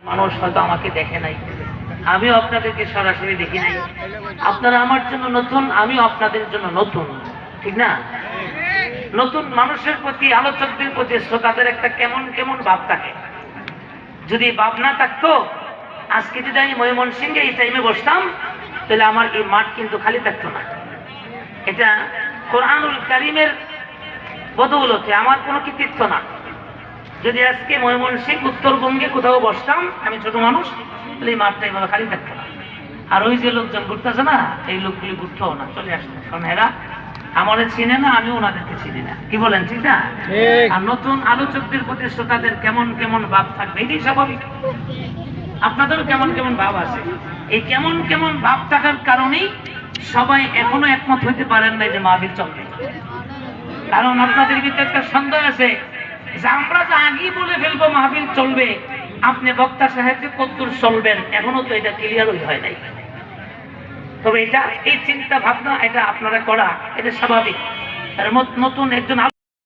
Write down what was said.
মানুষ হয়তো আমাকে দেখে নাই, আমিও আপনাদেরকে সরাসরি দেখি নাই। আপনারা আমার জন্য নতুন, আমিও আপনাদের জন্য নতুন, ঠিক না? নতুন মানুষের প্রতি, আলোচকদের প্রতি শ্রোতাদের একটা কেমন কেমন ভাব থাকে। যদি ভাব না থাকতো, আজকে যদি আমি ময়মনসিংহে এই টাইমে বসতাম, তাহলে আমার এই মাঠ কিন্তু খালি থাকতো না। এটা কোরআনুল কারীমের বদৌলতে, আমার কোনো কৃতিত্ব না। যদি আজকে ময়মনসিংহ উত্তরবঙ্গে কোথাও বসতাম, আমি ছোট মানুষ, তাহলে এই মাঠটা এভাবে খালি থাকতো না। আর ওই যে লোকজন ঘুরতেছে না, এই লোকগুলি ঘুরতেও না, চলে আসতো। কারণ এরা আমাদের চিনে না, আমিও ওনাদেরকে চিনি না। কি বলেন, ঠিক না? আর নতুন আলোচকদের প্রতি শ্রোতাদের কেমন কেমন ভাব থাকবে, এটাই স্বাভাবিক। আপনাদেরও কেমন কেমন ভাব আছে। এই কেমন কেমন ভাব থাকার কারণেই সবাই এখনো একমত হইতে পারেন না যে মাহফিল চলবে। কারণ আপনাদের ভিতরে একটা সন্দেহ আছে যে আমরা যে আগেই বলে ফেলবো মাহফিল চলবে, আপনি বক্তা সাহেবকে কতদূর চলবেন, এখনো তো এটা ক্লিয়ারই হয় নাই। তবে এটা, এই চিন্তা ভাবনা এটা আপনারা করা, এটা স্বাভাবিক। নতুন একজন